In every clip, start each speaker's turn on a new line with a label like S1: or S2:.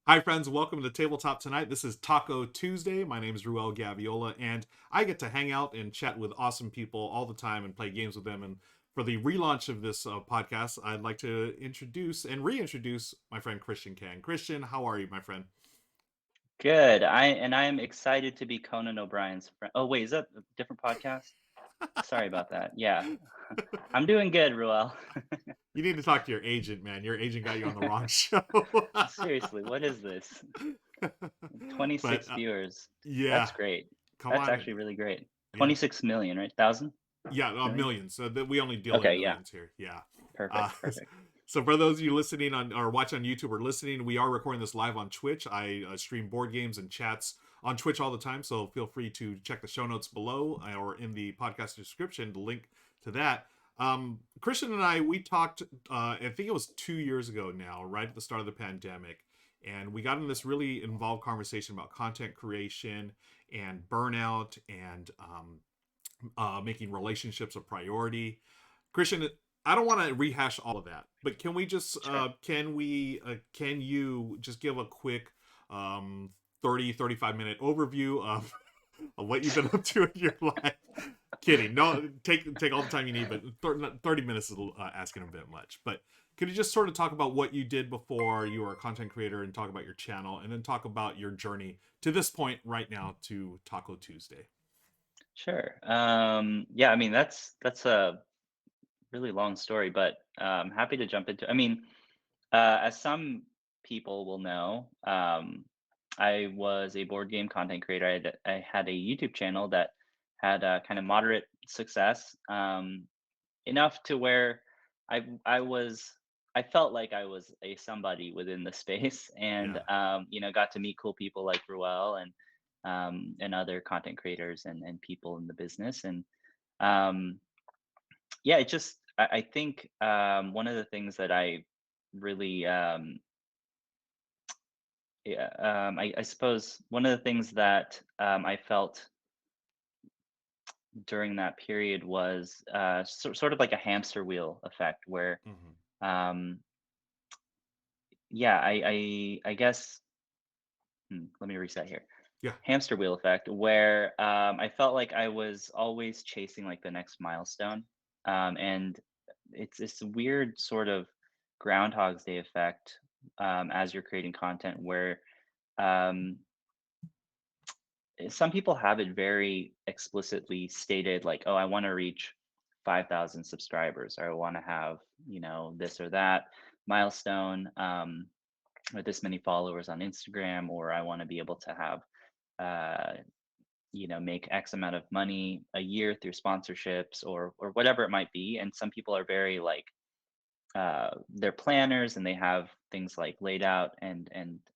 S1: Hi, friends. Welcome to Tabletop Tonight. This is Taco Tuesday. My name is Ruel Gaviola, and I get to hang out and chat with awesome people all the time and play games with them. And for the relaunch of this podcast, I'd like to introduce and reintroduce my friend Christian Kang. Christian, how are you, my friend?
S2: Good. I am excited to be Conan O'Brien's friend. Oh, wait, is that a different podcast? Sorry about that. Yeah. I'm doing good, Ruel.
S1: You need to talk to your agent, man. Your agent got you on the wrong show.
S2: Seriously, what is this?
S1: but
S2: 26 viewers.
S1: yeah,
S2: That's great.
S1: come
S2: That's
S1: on.
S2: actually really great.
S1: Yeah,
S2: 26 million, right? Thousand
S1: yeah,
S2: million?
S1: millions. So that we only deal in
S2: Okay, yeah.
S1: millions here. Yeah. Uh,
S2: Perfect. Perfect.
S1: so for those of you listening on or watching on YouTube or listening, we are recording this live on Twitch. I stream board games and chats on Twitch all the time, so feel free to check the show notes below or in the podcast description to link to that. Christian and we talked. I think it was 2 years ago now, right at the start of the pandemic, and we got in this really involved conversation about content creation and burnout and making relationships a priority. Christian, I don't want to rehash all of that, but can we just
S2: Sure.
S1: can you just give a quick 30-35 minute overview of what you've been up to in your life? Kidding. No, take all the time you need, but 30 minutes is asking a bit much. But could you just sort of talk about what you did before you were a content creator and talk about your channel and then talk about your journey to this point right now to Taco Tuesday?
S2: Sure. Yeah, I mean that's a really long story, but happy to jump into. As some people will know, I was a board game content creator. I had a YouTube channel that had kind of moderate success, enough to where I was I felt like I was a somebody within the space, and
S1: Yeah.
S2: got to meet cool people like Ruel and other content creators and people in the business, and um, yeah, it just I think one of the things that I really yeah, I suppose one of the things that I felt during that period was sort of like a hamster wheel effect, where
S1: Mm-hmm.
S2: um, yeah, I guess let me reset here.
S1: Yeah.
S2: Hamster wheel effect, where I felt like I was always chasing like the next milestone, and it's this weird sort of Groundhog's Day effect as you're creating content, where um, some people have it very explicitly stated, like, oh, I want to reach 5,000 subscribers, or I want to have, this or that milestone, or this many followers on Instagram, or I want to be able to have, uh, make X amount of money a year through sponsorships, or whatever it might be. And some people are very like, they're planners and they have things like laid out, and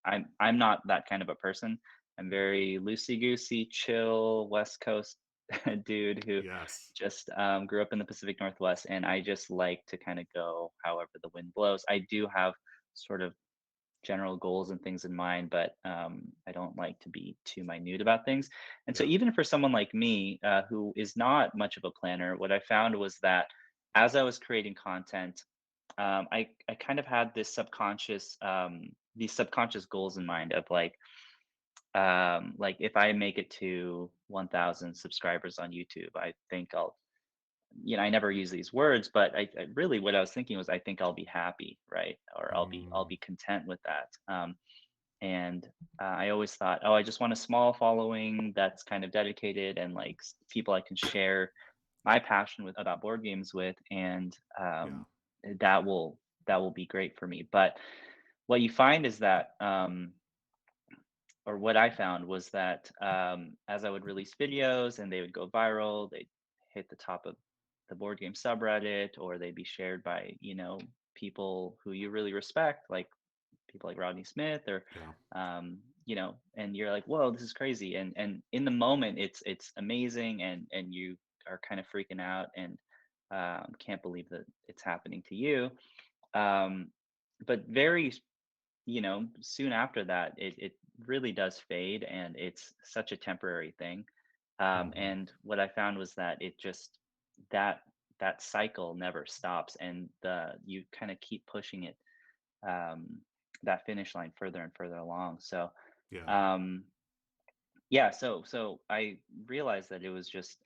S2: I'm not that kind of a person. I'm very loosey goosey, chill West Coast dude who
S1: Yes.
S2: just grew up in the Pacific Northwest, and I just like to kind of go however the wind blows. I do have sort of general goals and things in mind, but I don't like to be too minute about things. And so
S1: Yeah.
S2: even for someone like me, who is not much of a planner, what I found was that as I was creating content, I kind of had these subconscious goals in mind of like if I make it to 1,000 subscribers on YouTube, I think I never use these words, but I really what I was thinking was I think I'll be happy, right? Or I'll
S1: Mm,
S2: be content with that. And I always thought, oh, I just want a small following that's kind of dedicated, and like people I can share my passion with about board games with, and
S1: yeah.
S2: that will that will be great for me. But what you find is that, or what I found was that, as I would release videos and they would go viral, they'd hit the top of the board game subreddit, or they'd be shared by people who you really respect, like people like Rodney Smith, or
S1: Yeah.
S2: and you're like, whoa, this is crazy. And in the moment, it's amazing, and you are kind of freaking out, and can't believe that it's happening to you. Um, but very, soon after that, it really does fade, and it's such a temporary thing.
S1: Hmm.
S2: And what I found was that it just that that cycle never stops, and the you kind of keep pushing it, um, that finish line further and further along. So
S1: Yeah.
S2: um, yeah, so I realized that it was just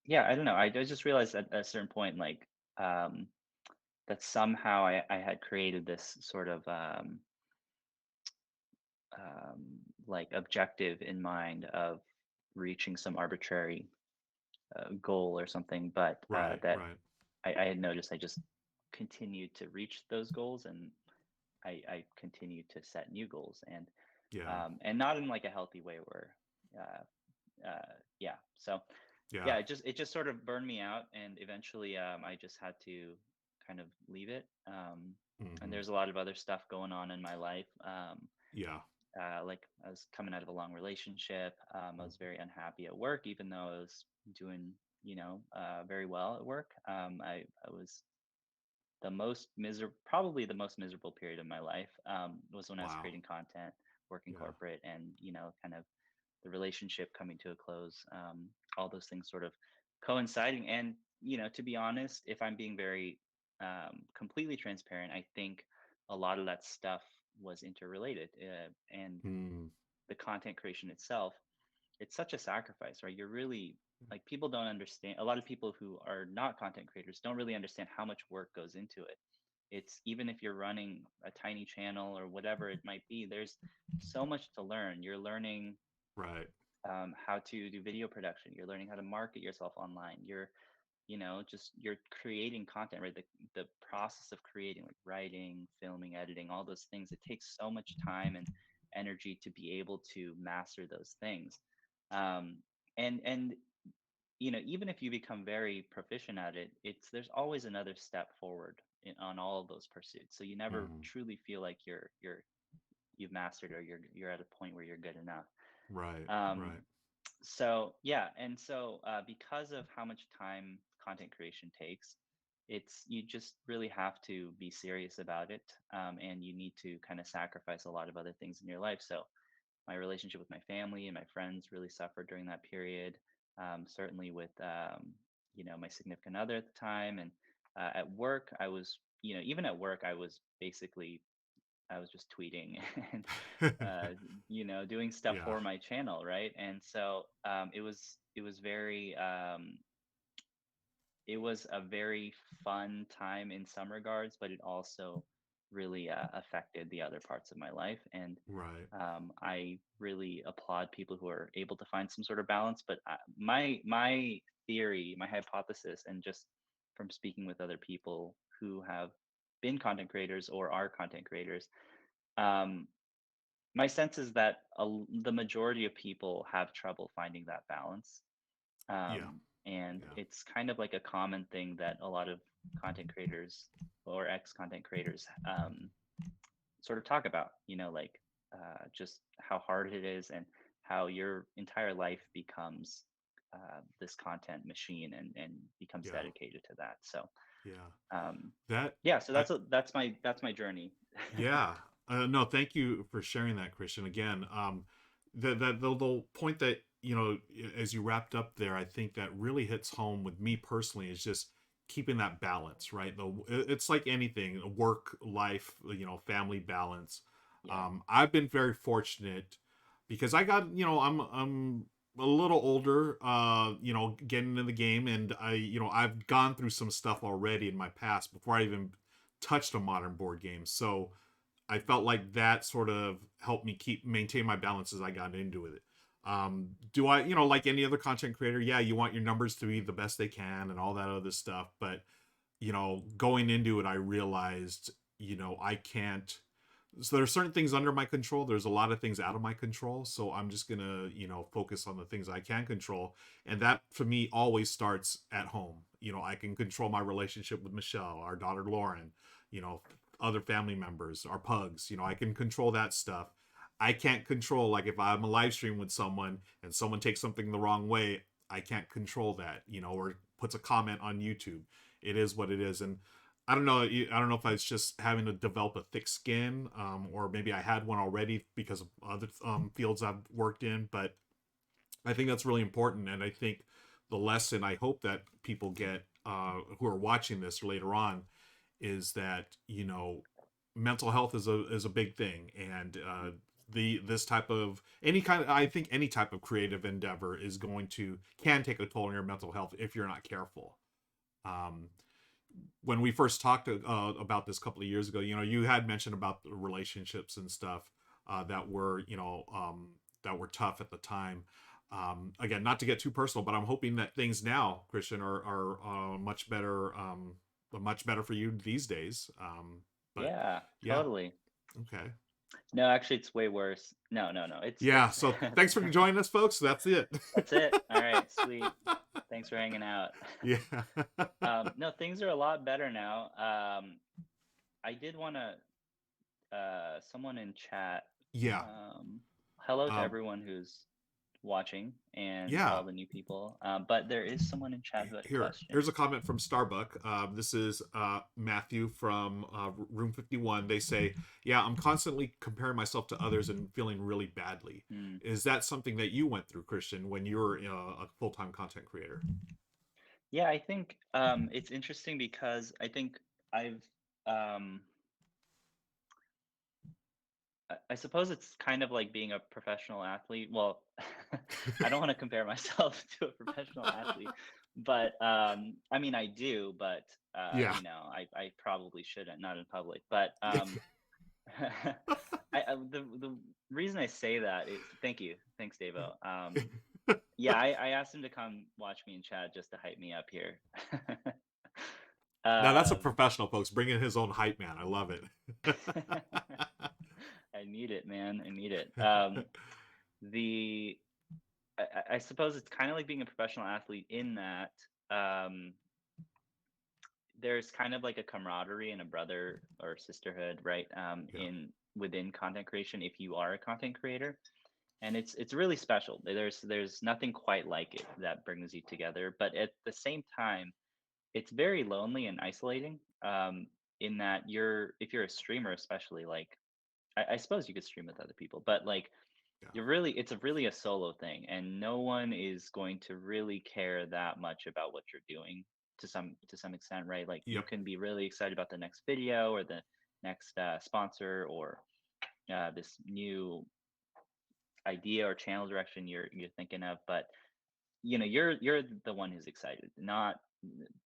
S2: yeah, I don't know. I just realized at a certain point, like um, that somehow I had created this sort of like objective in mind of reaching some arbitrary goal or something, but
S1: Right.
S2: that
S1: Right.
S2: I had noticed I just continued to reach those goals, and I continued to set new goals,
S1: Yeah.
S2: and not in like a healthy way where yeah. So
S1: Yeah.
S2: yeah, it just sort of burned me out, and eventually I just had to kind of leave it. And
S1: Hmm.
S2: there's a lot of other stuff going on in my life.
S1: Yeah.
S2: Like I was coming out of a long relationship. I was very unhappy at work, even though I was doing, very well at work. I was probably the most miserable period of my life was when I was
S1: Wow.
S2: creating content, working
S1: Yeah.
S2: corporate, and kind of the relationship coming to a close. All those things sort of coinciding, and to be honest, if I'm being very completely transparent, I think a lot of that stuff was interrelated, and
S1: Mm.
S2: the content creation itself, it's such a sacrifice, right? You're really like, people don't understand. A lot of people who are not content creators don't really understand how much work goes into it. It's, even if you're running a tiny channel or whatever it might be, there's so much to learn. You're learning
S1: Right.
S2: how to do video production. You're learning how to market yourself online. You're creating content, right? The process of creating, like writing, filming, editing, all those things, it takes so much time and energy to be able to master those things. um, and even if you become very proficient at it, there's always another step forward on all of those pursuits, so you never
S1: Mm.
S2: truly feel like you've mastered, or you're at a point where you're good enough.
S1: Right.
S2: um,
S1: Right.
S2: so yeah, and so because of how much time content creation takes, you just really have to be serious about it, and you need to kind of sacrifice a lot of other things in your life. So my relationship with my family and my friends really suffered during that period. Certainly with my significant other at the time, and at work, I was, even at work, I was just tweeting and doing stuff
S1: Yeah.
S2: for my channel, right? And so it was a very fun time in some regards, but it also really affected the other parts of my life. And
S1: Right.
S2: I really applaud people who are able to find some sort of balance. But my theory, my hypothesis, and just from speaking with other people who have been content creators or are content creators, um, my sense is that the majority of people have trouble finding that balance.
S1: Yeah.
S2: And
S1: Yeah.
S2: it's kind of like a common thing that a lot of content creators or ex content creators sort of talk about, like just how hard it is, and how your entire life becomes this content machine, and becomes
S1: Yeah.
S2: dedicated to that. So
S1: Yeah.
S2: um,
S1: That
S2: yeah, so
S1: I
S2: that's my journey.
S1: Yeah. No, thank you for sharing that, Christian. Again, the point that, as you wrapped up there, I think that really hits home with me personally is just keeping that balance, right? It's like anything, work, life, family balance.
S2: Yeah.
S1: I've been very fortunate because I got, I'm a little older, getting into the game, and I've gone through some stuff already in my past before I even touched a modern board game. So I felt like that sort of helped me maintain my balance as I got into it. Do I, like any other content creator, yeah, you want your numbers to be the best they can and all that other stuff. But, going into it, I realized, I can't. So there are certain things under my control. There's a lot of things out of my control. So I'm just going to, focus on the things I can control. And that for me always starts at home. I can control my relationship with Michelle, our daughter Lauren, you know, other family members, our pugs. I can control that stuff. I can't control, like, if I'm a live stream with someone and someone takes something the wrong way, I can't control that, or puts a comment on YouTube. It is what it is. And I don't know. I don't know if it's just having to develop a thick skin, or maybe I had one already because of other fields I've worked in. But I think that's really important, and I think the lesson I hope that people get, who are watching this later on, is that, you know, mental health is a big thing, and the this type of any kind of, I think any type of creative endeavor is going to can take a toll on your mental health if you're not careful. Um, when we first talked about this a couple of years ago, you know, you had mentioned about the relationships and stuff that were, you know, that were tough at the time. Again, not to get too personal, but I'm hoping that things now, Christian, are much better for you these days. But
S2: Yeah,
S1: yeah,
S2: totally.
S1: okay,
S2: No, actually, it's way worse. No, no, no.
S1: yeah.
S2: It's
S1: So thanks for joining us, folks. That's it.
S2: that's it. All right, sweet. Thanks for hanging out.
S1: Yeah,
S2: No, things are a lot better now. I did want to someone in chat.
S1: yeah,
S2: Um, Hello to
S1: um,
S2: everyone who's watching and
S1: yeah.
S2: all the new people. But there is someone in chat who had a
S1: Here's
S2: question.
S1: a comment from Starbuck. This is Matthew from Room 51. They say, yeah, I'm constantly comparing myself to others and feeling really badly.
S2: Hmm.
S1: Is that something that you went through, Christian, when you were a full-time content creator?
S2: Yeah, I think it's interesting because I think I've um, I suppose it's kind of like being a professional athlete. Well, I don't want to compare myself to a professional athlete, but I mean I do, but
S1: Yeah.
S2: you know, I probably shouldn't, not in public. But the reason I say that is thank you, thanks, Davo. Yeah, I asked him to come watch me in chat just to hype me up here.
S1: Now that's a
S2: um,
S1: professional, folks. Bring in his own hype man. I love it.
S2: I need it, man. I need it. The I suppose it's kind of like being a professional athlete in that um, there's kind of like a camaraderie and a brother or sisterhood, right?
S1: Yeah.
S2: In within content creation, if you are a content creator, and it's really special. There's nothing quite like it that brings you together. But at the same time, it's very lonely and isolating. In that you're if you're a streamer, especially like I suppose you could stream with other people, but like
S1: Yeah.
S2: it's a really a solo thing, and no one is going to really care that much about what you're doing to some extent, right? Like you
S1: Yep.
S2: can be really excited about the next video or the next sponsor or this new idea or channel direction you're thinking of, but you know you're the one who's excited, not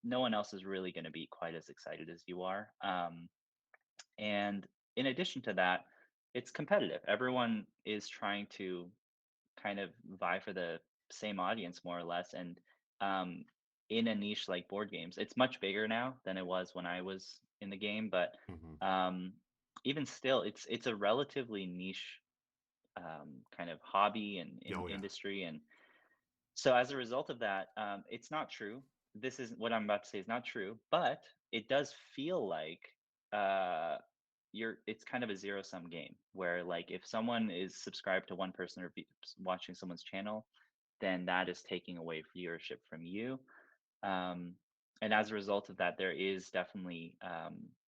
S2: no one else is really going to be quite as excited as you are. And in addition to that, it's competitive. Everyone is trying to kind of vie for the same audience more or less, and um, in a niche like board games, it's much bigger now than it was when I was in the game, but
S1: Hmm.
S2: um, even still it's a relatively niche kind of hobby and in
S1: Oh yeah.
S2: industry. And so as a result of that, it's not true. This is what I'm about to say is not true, but it does feel like uh, it's kind of a zero sum game where like if someone is subscribed to one person or watching someone's channel, then that is taking away viewership from you. Um, and as a result of that, there is definitely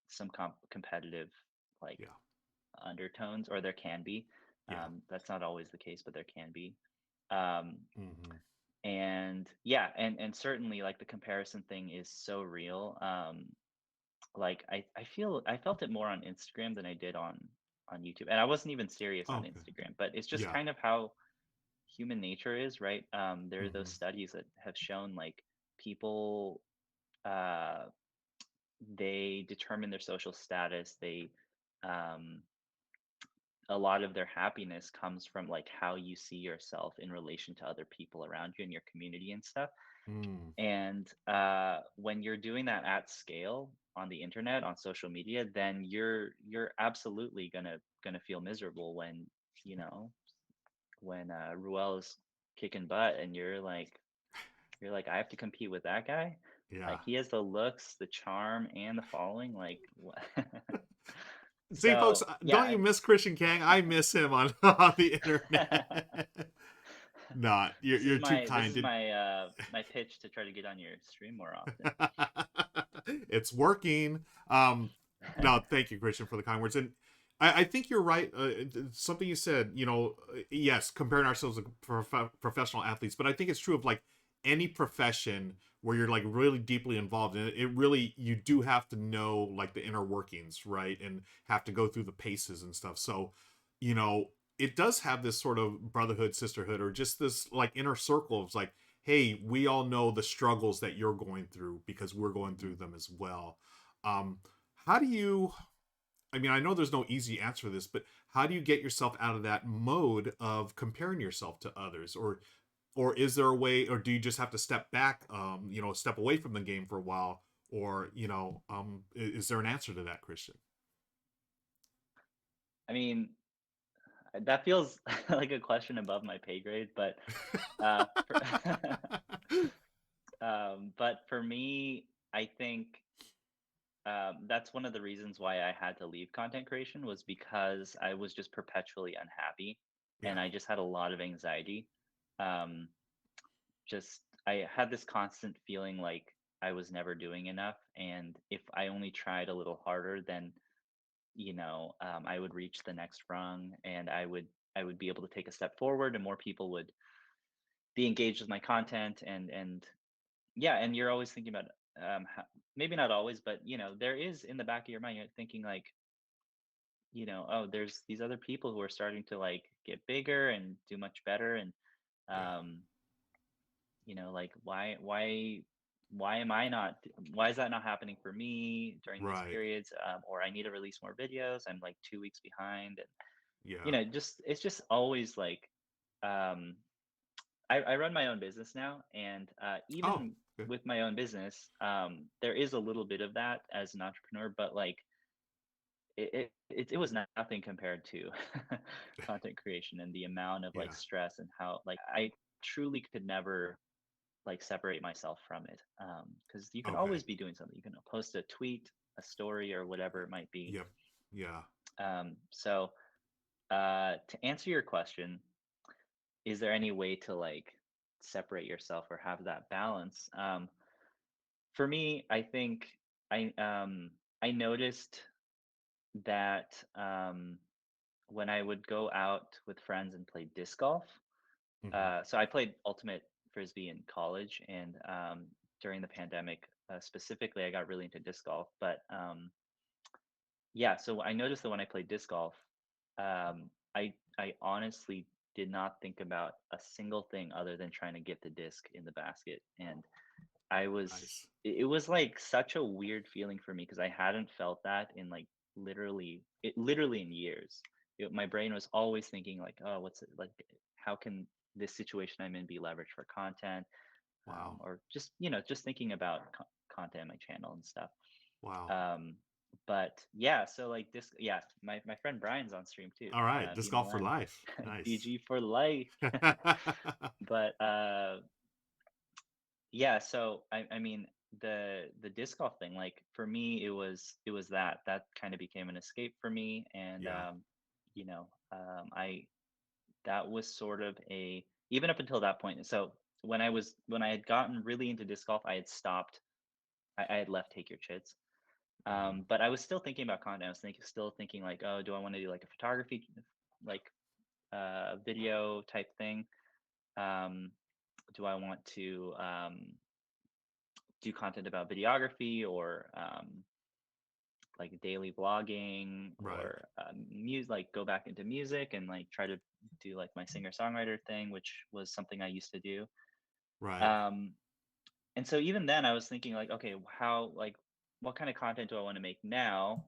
S2: some competitive like
S1: Yeah.
S2: undertones, or there can be.
S1: Yeah.
S2: That's not always the case, but there can be. Um,
S1: Hmm.
S2: and yeah, and certainly like the comparison thing is so real. Like I felt it more on Instagram than I did on YouTube, and I wasn't even serious
S1: Oh,
S2: on
S1: okay.
S2: Instagram, but it's just
S1: Yeah.
S2: kind of how human nature is, right? There are those
S1: Hmm.
S2: studies that have shown like people uh they determine their social status. They um a lot of their happiness comes from like how you see yourself in relation to other people around you in your community and stuff.
S1: Mm.
S2: And when you're doing that at scale on the internet, on social media, then you're absolutely gonna feel miserable when you know when Ruel is kicking butt, and you're like I have to compete with that guy.
S1: Yeah.
S2: Like he has the looks, the charm, and the following. Like what?
S1: See, folks,
S2: So
S1: don't
S2: yeah.
S1: you miss Christian Kang? I miss him on on the internet. Not you're too
S2: This
S1: kind.
S2: is my pitch to try to get on your stream more often.
S1: It's working. No, thank you, Christian, for the kind words. And I think you're right. Something you said, you know, yes, comparing ourselves to professional athletes, but I think it's true of like any profession where you're like really deeply involved in it, it really, you do have to know like the inner workings, right? And have to go through the paces and stuff. So, you know, it does have this sort of brotherhood, sisterhood, or just this like inner circle of like, hey, we all know the struggles that you're going through because we're going through them as well. Um, how do you, I mean, I know there's no easy answer to this, but how do you get yourself out of that mode of comparing yourself to others? Or is there a way, or do you just have to step back, you know, step away from the game for a while? Or, you know, is there an answer to that, Christian?
S2: I mean, that feels like a question above my pay grade, but uh, for, but for me, I think that's one of the reasons why I had to leave content creation was because I was just perpetually unhappy,
S1: Yeah.
S2: and I just had a lot of anxiety. Um, just I had this constant feeling like I was never doing enough, and if I only tried a little harder, then I would reach the next rung, and I would be able to take a step forward, and more people would be engaged with my content, and yeah, and you're always thinking about maybe not always, but there is in the back of your mind, you're thinking like, oh, there's these other people who are starting to like get bigger and do much better, and
S1: Yeah.
S2: um, like why am I not why is that not happening for me during these
S1: Right.
S2: periods? Or I need to release more videos. I'm like 2 weeks behind, and
S1: Yeah.
S2: just it's just always like um I run my own business now, and
S1: Oh,
S2: even
S1: good.
S2: with my own business, there is a little bit of that as an entrepreneur, but like it was nothing compared to content creation and the amount of like
S1: Yeah.
S2: stress and how like I truly could never like separate myself from it, because you can
S1: Okay.
S2: always be doing something. You can post a tweet, a story, or whatever it might be.
S1: Yep. Yeah.
S2: So to answer your question, is there any way to like separate yourself or have that balance? For me, I think I noticed that when I would go out with friends and play disc golf.
S1: Hmm.
S2: So I played ultimate frisbee in college, and during the pandemic, specifically, I got really into disc golf. But yeah, so I noticed that when I played disc golf, I honestly did not think about a single thing other than trying to get the disc in the basket, and
S1: Nice.
S2: it was like such a weird feeling for me because I hadn't felt that in like literally in years. My brain was always thinking like, oh, what's it like? How can this situation I'm in be leveraged for content?
S1: Wow.
S2: Or just just thinking about content on my channel and stuff.
S1: Wow.
S2: Um, but yeah, so like this, yeah, my friend Brian's on stream too.
S1: All right. Disc golf for
S2: BMLM,
S1: life. Nice.
S2: DG for life. But yeah, so I mean the disc golf thing, like for me, it was that kind of became an escape for me, and
S1: Yeah.
S2: I that was sort of a even up until that point. So when I had gotten really into disc golf, I had stopped. I had left Take Your Chits,
S1: Hmm.
S2: but I was still thinking about content. I was still thinking like, oh, do I want to do like a photography, like video type thing? Um, do I want to do content about videography or like daily vlogging
S1: Right.
S2: or music, like go back into music and like try to do like my singer songwriter thing, which was something I used to do.
S1: Right.
S2: Um, and so even then I was thinking like, okay, how, like, what kind of content do I want to make now?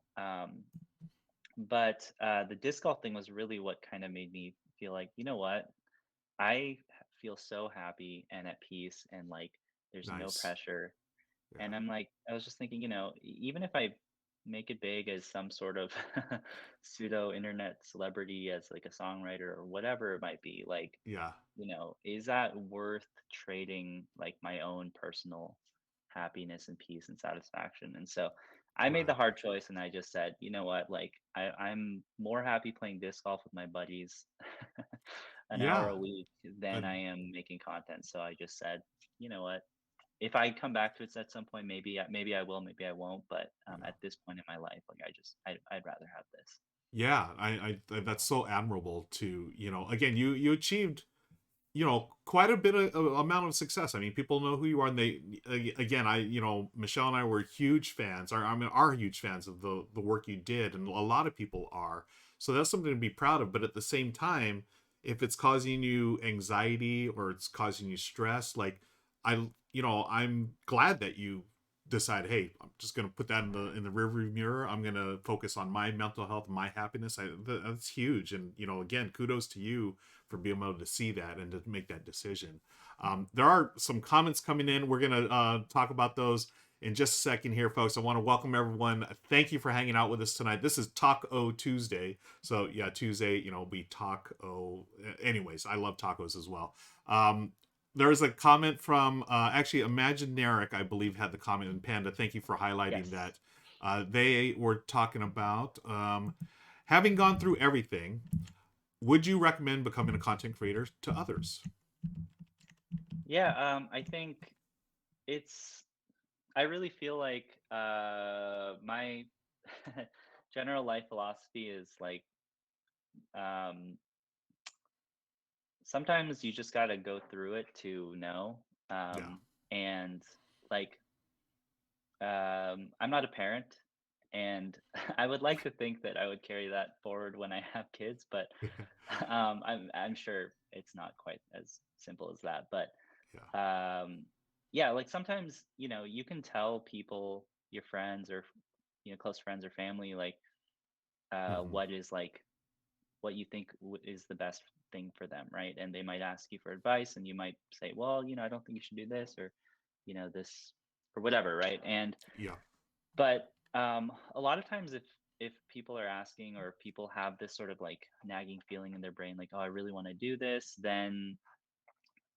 S2: But the disc golf thing was really what kind of made me feel like, you know what? I feel so happy and at peace, and like there's no
S1: Nice.
S2: pressure.
S1: Yeah.
S2: And I'm like, I was just thinking, even if I make it big as some sort of pseudo internet celebrity, as like a songwriter or whatever it might be, like,
S1: Yeah.
S2: is that worth trading like my own personal happiness and peace and satisfaction? And so I made the
S1: Right.
S2: hard choice, and I just said, you know what, like I'm more happy playing disc golf with my buddies an hour
S1: Yeah.
S2: a week than
S1: And
S2: I am making content. So I just said, you know what, if I come back to it at some point, maybe I will, maybe I won't. But
S1: yeah.
S2: at this point in my life, like I'd rather have this.
S1: Yeah. That's so admirable to, you know, again, you achieved, quite a bit of amount of success. I mean, people know who you are, and again, Michelle and I were huge fans. Are huge fans of the work you did, and a lot of people are. So that's something to be proud of. But at the same time, if it's causing you anxiety or it's causing you stress, like I'm glad that you decide, hey, I'm just gonna put that in the rearview mirror. I'm gonna focus on my mental health, my happiness. That's huge, and again, kudos to you for being able to see that and to make that decision. There are some comments coming in. We're gonna talk about those in just a second here, folks. I want to welcome everyone. Thank you for hanging out with us tonight. This is Taco Tuesday, so yeah, Tuesday, we taco. Anyways, I love tacos as well. There's a comment from actually Imaginaric, I believe, had the comment in Panda. Thank you for highlighting
S2: Yes.
S1: that. They were talking about having gone through everything. Would you recommend becoming a content creator to others?
S2: Yeah, I think it's I really feel like my general life philosophy is like um sometimes you just got to go through it to know.
S1: Yeah.
S2: And like I'm not a parent, and I would like to think that I would carry that forward when I have kids, but I'm sure it's not quite as simple as that. But
S1: Yeah.
S2: um, yeah, like sometimes you can tell people, your friends or close friends or family, like
S1: Hmm.
S2: what is like what you think is the best thing for them, right? And they might ask you for advice, and you might say, well, I don't think you should do this, or this or whatever, right? And
S1: Yeah.
S2: but a lot of times, if people are asking, or people have this sort of like nagging feeling in their brain, like, oh, I really want to do this, then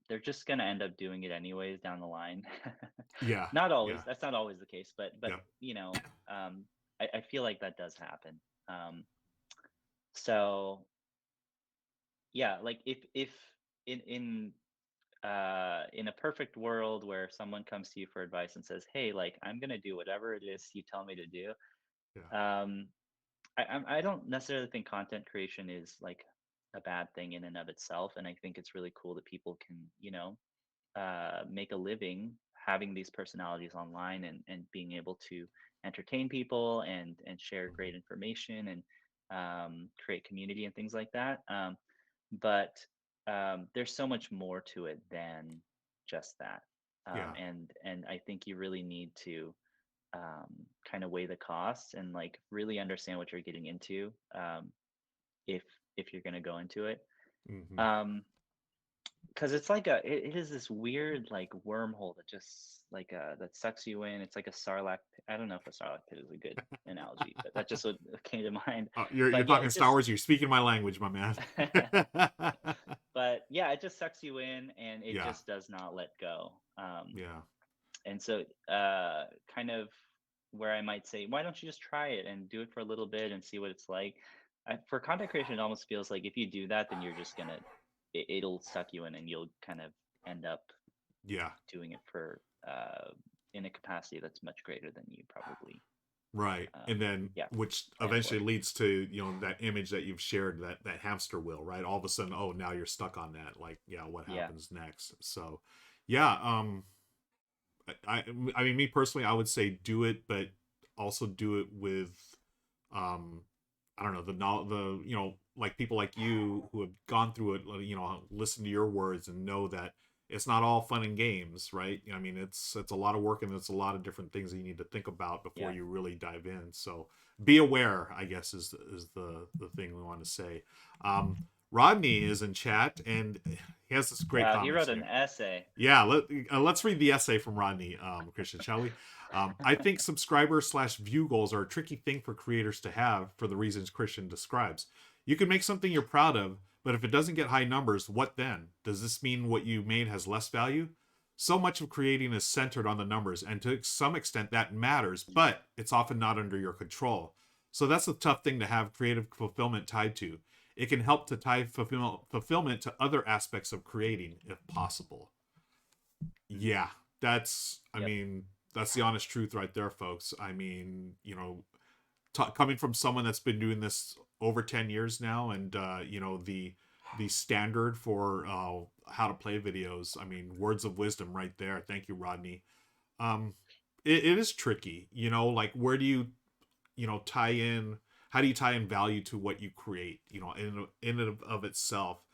S2: they're just going to end up doing it anyways down the line.
S1: Yeah.
S2: Not always.
S1: Yeah.
S2: That's not always the case, but
S1: Yeah.
S2: I feel like that does happen. So yeah, like if in a perfect world where someone comes to you for advice and says, hey, like, I'm going to do whatever it is you tell me to do,
S1: Yeah.
S2: um I don't necessarily think content creation is like a bad thing in and of itself, and I think it's really cool that people can, make a living having these personalities online, and being able to entertain people, and share
S1: Hmm.
S2: great information, and create community and things like that. But there's so much more to it than just that,
S1: Yeah.
S2: and I think you really need to kind of weigh the costs, and like really understand what you're getting into, if you're going to go into it,
S1: Hmm.
S2: um because it's like it is this weird like wormhole that just like that sucks you in. It's like a sarlacc I don't know if a sarlacc pit is a good analogy, but that's just what came to mind.
S1: You're
S2: But yeah,
S1: talking
S2: it
S1: Star
S2: just
S1: Wars. You're speaking my language, my man.
S2: but yeah, it just sucks you in, and it
S1: Yeah.
S2: just does not let go.
S1: Yeah.
S2: And so kind of where I might say, why don't you just try it and do it for a little bit and see what it's like. For content creation, it almost feels like if you do that, then you're just gonna it'll suck you in, and you'll kind of end up
S1: Yeah.
S2: doing it for in a capacity that's much greater than you probably
S1: Right. And then
S2: yeah,
S1: which
S2: planned
S1: eventually
S2: for.
S1: leads to, that image that you've shared, that hamster wheel, right? All of a sudden, oh, now you're stuck on that. Like, yeah, what
S2: Yeah,
S1: happens next? So, yeah, I mean, me personally, I would say do it, but also do it with, um, I don't know, like people like you who have gone through it, listen to your words and know that it's not all fun and games, right? I mean, it's a lot of work, and it's a lot of different things that you need to think about before
S2: yeah,
S1: you really dive in. So be aware, I guess, is the thing we want to say. Rodney is in chat, and he has this great
S2: wow, he
S1: comments
S2: wrote an
S1: here.
S2: essay.
S1: Yeah, let's read the essay from Rodney, Christian, shall we? I think subscriber/view goals are a tricky thing for creators to have for the reasons Christian describes. You can make something you're proud of, but if it doesn't get high numbers, what then? Does this mean what you made has less value? So much of creating is centered on the numbers, and to some extent that matters, but it's often not under your control. So that's a tough thing to have creative fulfillment tied to. It can help to tie fulfillment to other aspects of creating if possible. Yeah, I
S2: Yep.
S1: mean, that's the honest truth right there, folks. I mean, coming from someone that's been doing this over 10 years now, and, the the standard for how to play videos. I mean, words of wisdom right there. Thank you, Rodney. Um, it is tricky, like where do you, tie in, how do you tie in value to what you create, in and of itself,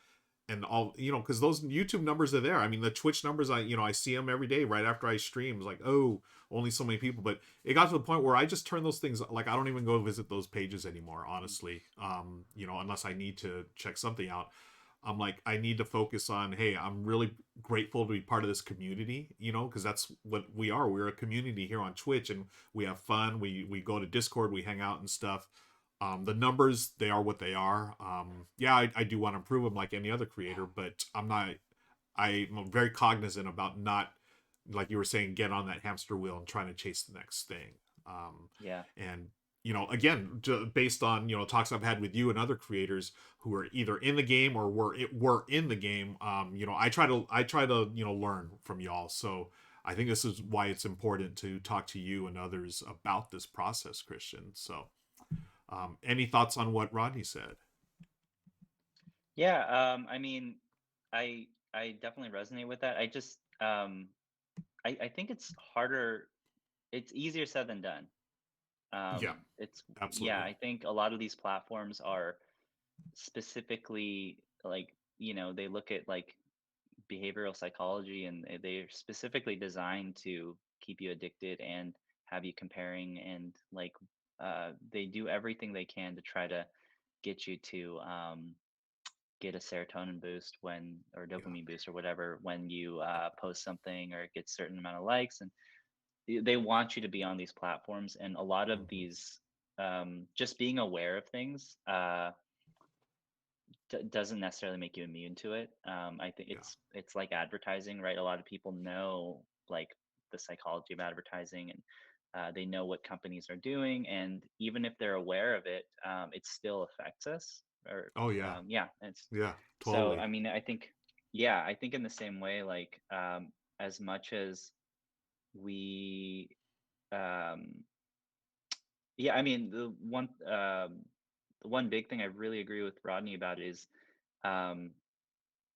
S1: and all, because those YouTube numbers are there. I mean, the Twitch numbers, I see them every day right after I stream. It's like, oh, only so many people. But it got to the point where I just turn those things, like I don't even go visit those pages anymore, honestly. Unless I need to check something out. I'm like, I need to focus on, hey, I'm really grateful to be part of this community, because that's what we are. We're a community here on Twitch, and we have fun. We go to Discord, we hang out and stuff. The numbers, they are what they are. Yeah, I do want to improve them like any other creator, but I'm very cognizant about not, like you were saying, get on that hamster wheel and trying to chase the next thing.
S2: Yeah.
S1: And again, based on talks I've had with you and other creators who are either in the game or were in the game, I try to learn from y'all. So I think this is why it's important to talk to you and others about this process, Christian. So any thoughts on what Rodney said?
S2: Yeah, I mean, I definitely resonate with that. I just I think it's harder, it's easier said than done.
S1: Yeah,
S2: It's Yeah,
S1: absolutely.
S2: I think a lot of these platforms are specifically like, they look at like behavioral psychology, and they're specifically designed to keep you addicted and have you comparing, and like they do everything they can to try to get you to get a serotonin boost when, or
S1: Yeah.
S2: dopamine boost or whatever, when you post something or get certain amount of likes, and they want you to be on these platforms. And a lot of
S1: Hmm.
S2: these, just being aware of things doesn't necessarily make you immune to it. I think
S1: Yeah.
S2: it's like advertising, right? A lot of people know like the psychology of advertising, and they know what companies are doing, and even if they're aware of it, it still affects us. Or
S1: Oh yeah.
S2: yeah, it's
S1: Yeah.
S2: so.
S1: Totally.
S2: I mean, I think, yeah, I think in the same way, like as much as we, um, yeah, I mean, the one big thing I really agree with Rodney about is. Um,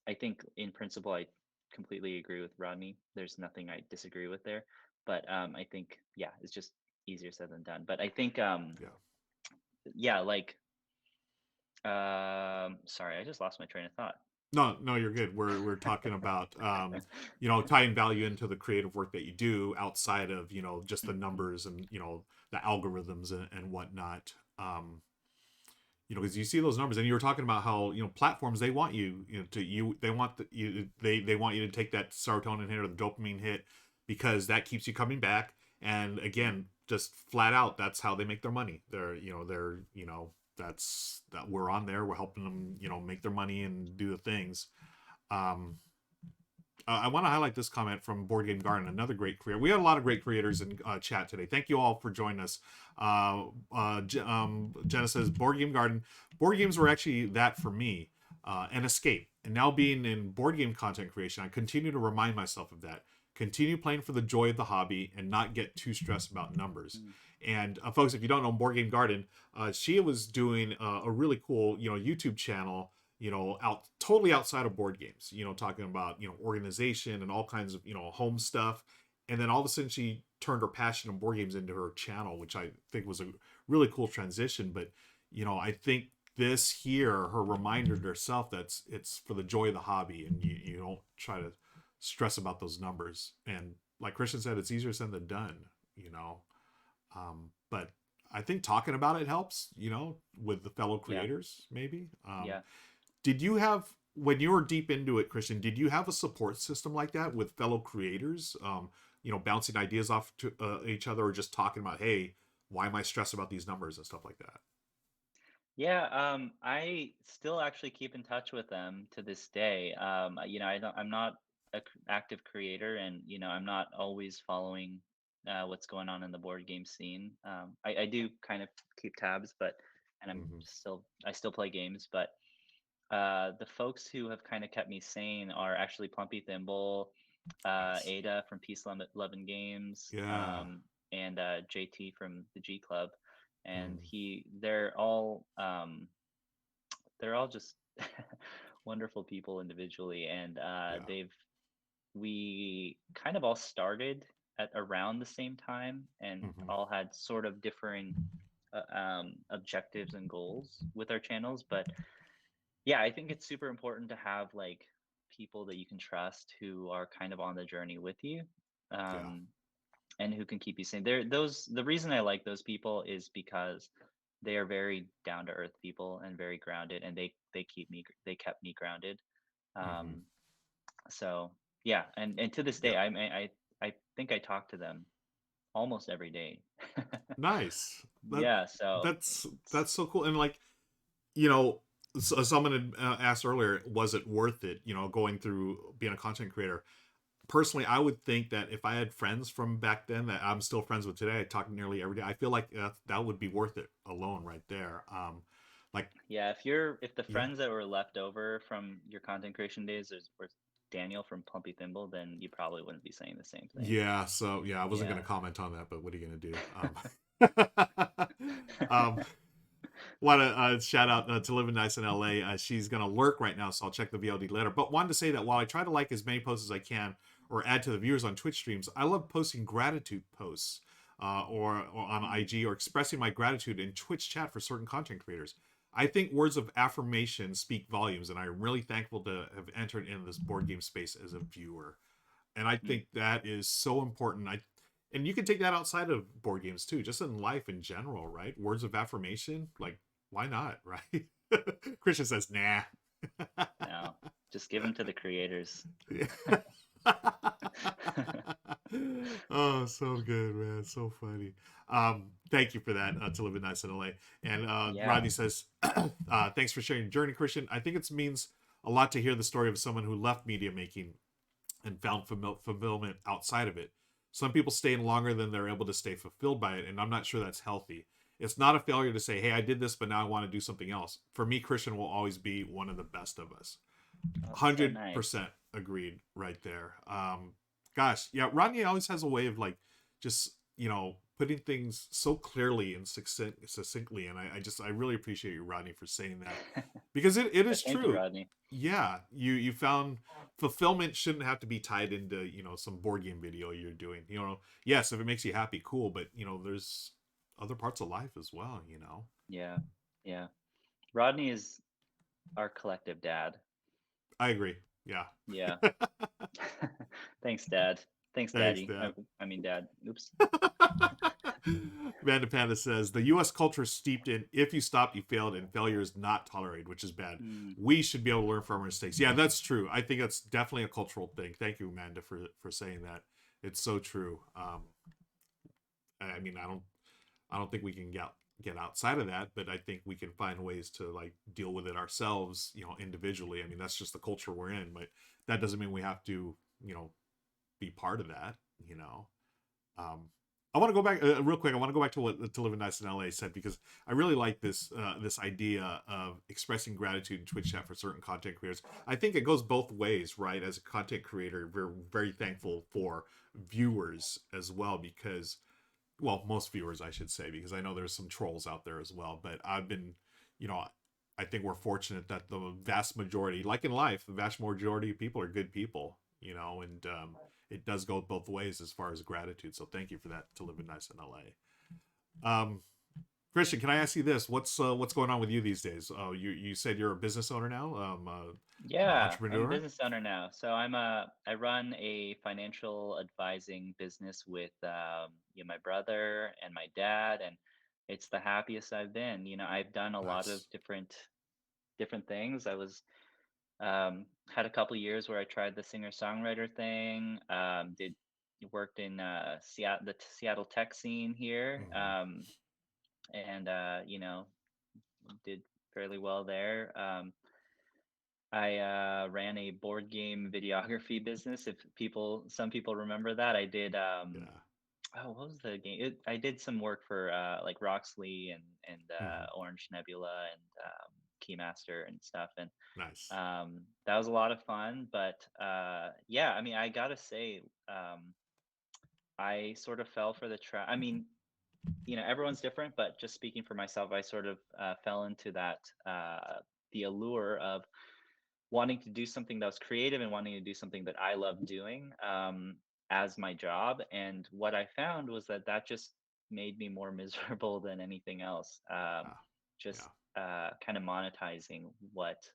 S2: I think in principle, I completely agree with Rodney. There's nothing I disagree with there, but I think, yeah, it's just easier said than done. But I think
S1: Yeah.
S2: yeah, like sorry, I just lost my train of thought.
S1: No, no, you're good. We're talking about tying value into the creative work that you do outside of just the
S2: Mhm.
S1: numbers and the algorithms and whatnot. Because you see those numbers, and you were talking about how platforms, they want they want they want you to take that serotonin hit or the dopamine hit, because that keeps you coming back. And again, just flat out, that's how they make their money. That's that we're on there, we're helping them make their money and do the things. um I want to highlight this comment from Board Game Garden, another great creator. We had a lot of great creators in chat today. Thank you all for joining us. Jenna says, Board Game Garden, board games were actually that for me, an escape. And now being in board game content creation, I continue to remind myself of that. Continue playing for the joy of the hobby and not get too stressed about numbers.
S2: Mm.
S1: And folks, if you don't know Board Game Garden, she was doing a really cool, YouTube channel, out totally outside of board games, talking about organization and all kinds of home stuff. And then all of a sudden she turned her passion in board games into her channel, which I think was a really cool transition. But I think this here, her reminder to herself, that's it's for the joy of the hobby, and you don't try to stress about those numbers. And like Christian said, it's easier said than done, you know but I think talking about it helps, with the fellow
S2: Yeah,
S1: creators, maybe.
S2: yeah.
S1: Did you have, when you were deep into it, Christian, did you have a support system like that with fellow creators? Bouncing ideas off to each other, or just talking about, hey, why am I stressed about these numbers and stuff like that?
S2: Yeah, I still actually keep in touch with them to this day. I'm not an active creator, and I'm not always following what's going on in the board game scene. I do kind of keep tabs, but and
S1: Hmm.
S2: I still play games, but the folks who have kind of kept me sane are actually Plumpy Thimble,
S1: Nice.
S2: Ada from Peace 11 Games,
S1: Yeah.
S2: and JT from the G Club, and
S1: Mm.
S2: they're all just wonderful people individually, and
S1: Yeah.
S2: we kind of all started at around the same time and
S1: Hmm.
S2: all had sort of differing objectives and goals with our channels. But yeah, I think it's super important to have like people that you can trust who are kind of on the journey with you.
S1: Yeah.
S2: Um, and who can keep you sane. The reason I like those people is because they are very down to earth people and very grounded, and they kept me grounded.
S1: Hmm.
S2: Um, so yeah, and to this day,
S1: Yeah.
S2: I think I talk to them almost every day.
S1: Nice. That
S2: Yeah, so
S1: that's
S2: it's
S1: that's so cool. And like, you know, someone had asked earlier, was it worth it? You know, going through being a content creator. Personally, I would think that if I had friends from back then that I'm still friends with today, I talk nearly every day. I feel like that would be worth it alone, right there. Like,
S2: yeah. If the
S1: yeah,
S2: friends that were left over from your content creation days were Daniel from Plumpy Thimble, then you probably wouldn't be saying the same thing.
S1: yeah. So yeah, I wasn't
S2: Yeah.
S1: gonna comment on that, but what are you gonna do? Um, Want to shout out to Living Nice in LA. She's going to lurk right now, so I'll check the VOD later. But wanted to say that while I try to like as many posts as I can or add to the viewers on Twitch streams, I love posting gratitude posts or on
S2: Mm,
S1: IG or expressing my gratitude in Twitch chat for certain content creators. I think words of affirmation speak volumes, and I'm really thankful to have entered in this board game space as a viewer. And I
S2: mm.
S1: think that is so important. And you can take that outside of board games too, just in life in general, right? Words of affirmation, like why not, right? Christian says, nah.
S2: No, just give them to the creators.
S1: Oh, so good, man. So funny. Thank you for that, to live in nice in LA. And
S2: Yeah.
S1: Rodney says, thanks for sharing your journey, Christian. I think it means a lot to hear the story of someone who left media making and found fulfillment outside of it. Some people stay in longer than they're able to stay fulfilled by it, and I'm not sure that's healthy. It's not a failure to say, hey, I did this, but now I want to do something else. For me, Christian will always be one of the best of us.
S2: Oh, that's so nice.
S1: 100% agreed right there. Gosh, yeah, Rodney always has a way of like just, putting things so clearly and succinctly. And I really appreciate you, Rodney, for saying that because it
S2: Yeah,
S1: is
S2: thank you,
S1: true.
S2: Rodney.
S1: Yeah, you found fulfillment shouldn't have to be tied into some board game video you're doing. Yes, if it makes you happy, cool, but there's other parts of life as well.
S2: Yeah. Yeah. Rodney is our collective dad.
S1: I agree. Yeah.
S2: Yeah. Thanks, Dad. Thanks,
S1: Thanks,
S2: Daddy.
S1: Dad.
S2: I mean, Dad. Oops.
S1: Vanda Panda says the U.S. culture is steeped in if you stopped, you failed, and failure is not tolerated, which is bad.
S2: Mm,
S1: We should be able to learn from our mistakes. Yeah, that's true. I think that's definitely a cultural thing. Thank you, Amanda, for saying that. It's so true. I mean, I don't think we can get outside of that, but I think we can find ways to like deal with it ourselves, individually. I mean, that's just the culture we're in, but that doesn't mean we have to, be part of that. You know, um, I want to go back real quick. I want to go back to what To Live in Nice in LA said because I really like this idea of expressing gratitude in Twitch chat for certain content creators. I think it goes both ways, right? As a content creator, we're very thankful for viewers as well because, well, most viewers, I should say, because I know there's some trolls out there as well. But I've been, you know, I think we're fortunate that the vast majority, like in life, the vast majority of people are good people, and it does go both ways as far as gratitude. So thank you for that. To live in nice in LA. Christian, can I ask you this? What's going on with you these days? Oh, you said you're a business owner now,
S2: yeah, I'm a
S1: entrepreneur.
S2: business owner now. So I run a financial advising business with my brother and my dad, and it's the happiest I've been. I've done a lot of
S1: Nice.
S2: different things. I was had a couple years where I tried the singer-songwriter thing. Did Worked in the Seattle tech scene here,
S1: Hmm.
S2: and did fairly well there. I ran a board game videography business. If some people remember that, I did.
S1: Yeah.
S2: Oh, what was the game? I did some work for like Roxley and
S1: Hmm.
S2: Orange Nebula and Keymaster and stuff, and
S1: Nice.
S2: that was a lot of fun. But yeah, I mean, I gotta say, I sort of fell for the trap. I mean, everyone's different, but just speaking for myself, I sort of fell into that the allure of wanting to do something that was creative and wanting to do something that I love doing as my job. And what I found was that that just made me more miserable than anything else.
S1: Yeah.
S2: Just
S1: Yeah.
S2: kind of monetizing what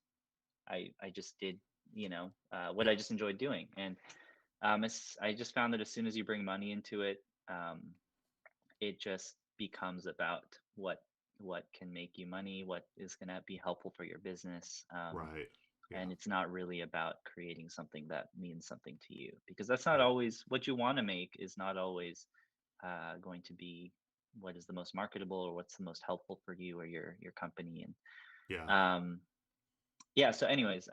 S2: I just did, what I
S1: Yeah.
S2: just enjoyed doing. And I just found that as soon as you bring money into it, um, it just becomes about what can make you money, what is going to be helpful for your business.
S1: Right. Yeah.
S2: And it's not really about creating something that means something to you, because that's not
S1: Yeah.
S2: always what you want to make, is not always going to be what is the most marketable or what's the most helpful for you or your company. And
S1: Yeah.
S2: um, yeah, so anyways,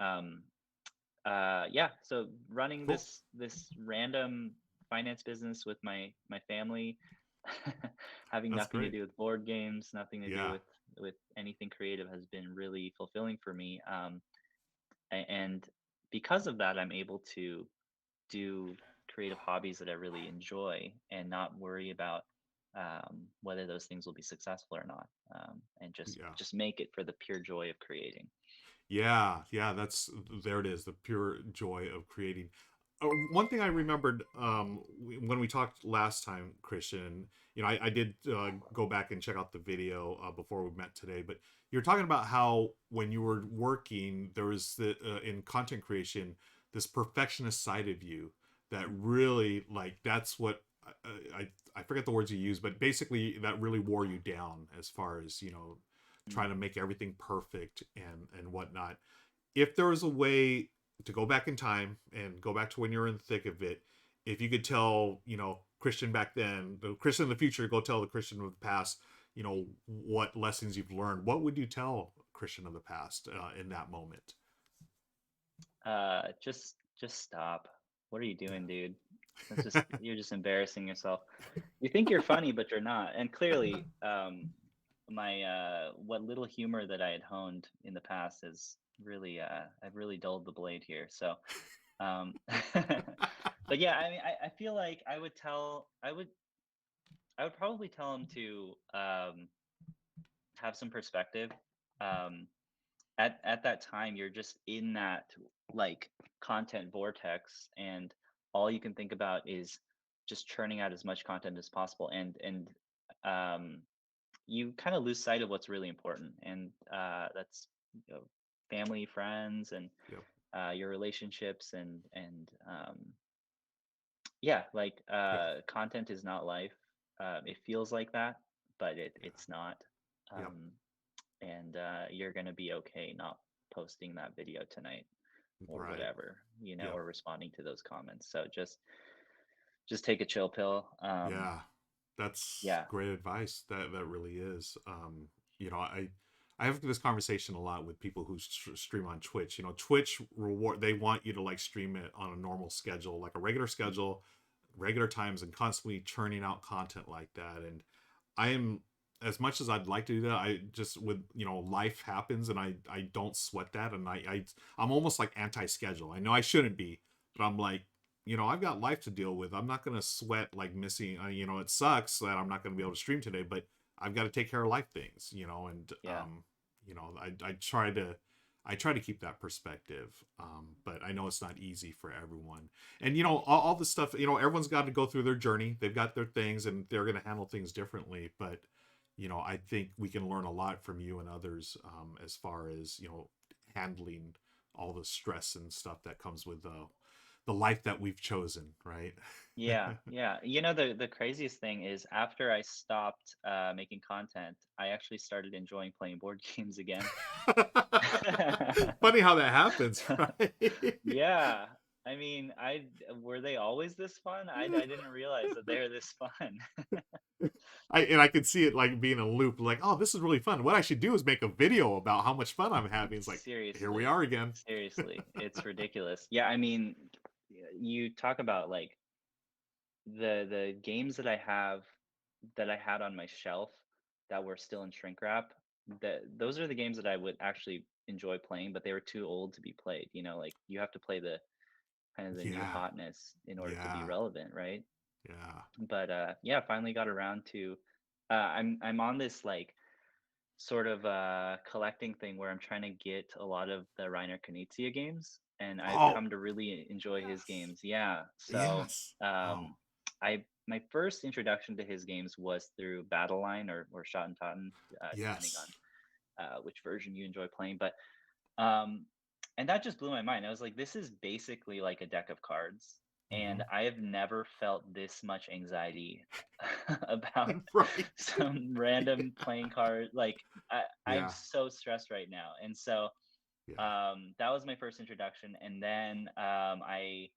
S2: yeah, so running
S1: Cool.
S2: this random finance business with my family, having
S1: That's
S2: nothing to
S1: great.
S2: do with board games, nothing to do
S1: Yeah.
S2: with anything creative, has been really fulfilling for me. And because of that, I'm able to do creative hobbies that I really enjoy and not worry about whether those things will be successful or not, and
S1: Yeah.
S2: just make it for the pure joy of creating.
S1: Yeah, yeah, that's there it is, the pure joy of creating. One thing I remembered when we talked last time, Christian, I did go back and check out the video before we met today, but you're talking about how when you were working, there was in content creation, this perfectionist side of you that really like that's what I forget the words you use, but basically that really wore you down as far as
S2: Mm.
S1: trying to make everything perfect and whatnot. If there was a way to go back in time and go back to when you're in the thick of it, if you could tell, Christian back then, the Christian in the future, go tell the Christian of the past, what lessons you've learned, what would you tell Christian of the past in that moment?
S2: Just stop. What are you
S1: Yeah.
S2: doing, dude? You're just embarrassing yourself. You think you're funny, but you're not. And clearly, my what little humor that I had honed in the past is really I've really dulled the blade here. So, but yeah, I mean, I feel like I would probably tell him to have some perspective. Um, at that time, you're just in that like content vortex, and all you can think about is just churning out as much content as possible, and um, you kind of lose sight of what's really important, and that's, family, friends, and
S1: Yep.
S2: your relationships, and yeah, like
S1: Yeah.
S2: content is not life. It feels like that, but
S1: Yeah.
S2: it's not.
S1: Yep.
S2: Um, and you're gonna be okay not posting that video tonight or
S1: Right.
S2: whatever,
S1: Yep.
S2: or responding to those comments. So just take a chill pill.
S1: Yeah, that's
S2: Yeah.
S1: great advice. That really is. I have this conversation a lot with people who stream on Twitch. Twitch reward they want you to like stream it on a normal schedule, like a regular
S2: Mm.
S1: schedule, regular times, and constantly churning out content like that. And I am as much as I'd like to do that, I just with life happens, and I don't sweat that, and I'm almost like anti-schedule. I know I shouldn't be, but I'm like I've got life to deal with. I'm not going to sweat like missing, it sucks that I'm not going to be able to stream today, but I've got to take care of life things, and,
S2: Yeah.
S1: I try to keep that perspective. But I know it's not easy for everyone. And, all the stuff, everyone's got to go through their journey. They've got their things and they're going to handle things differently. But, I think we can learn a lot from you and others as far as, handling all the stress and stuff that comes with the life that we've chosen, right?
S2: Yeah, yeah. The craziest thing is, after I stopped making content, I actually started enjoying playing board games again.
S1: Funny how that happens, right?
S2: Yeah. I mean, I were they always this fun? I didn't realize that they're this fun.
S1: I can see it like being a loop, like, oh, this is really fun. What I should do is make a video about how much fun I'm having. It's like, here we
S2: Seriously.
S1: are again.
S2: Seriously. It's ridiculous. Yeah, I mean, you talk about like the games that I had on my shelf that were still in shrink wrap. Those are the games that I would actually enjoy playing, but they were too old to be played. Like you have to play the kind of the new
S1: Yeah,
S2: hotness in order to be
S1: yeah,
S2: relevant, right?
S1: yeah,
S2: But yeah, finally got around to I'm on this like sort of collecting thing where I'm trying to get a lot of the Reiner Knizia games, and I've
S1: Oh,
S2: come to really enjoy his
S1: yes.
S2: games. Yeah, so
S1: Yes. Oh,
S2: um, I my first introduction to his games was through Battle Line or Shot and Totten, depending
S1: yes.
S2: on which version you enjoy playing. But um, and that just blew my mind. I was like, this is basically like a deck of cards.
S1: Hmm.
S2: And I have never felt this much anxiety about
S1: Right.
S2: some random playing card. Like I'm
S1: Yeah.
S2: so stressed right now. And so
S1: Yeah.
S2: that was my first introduction. And then I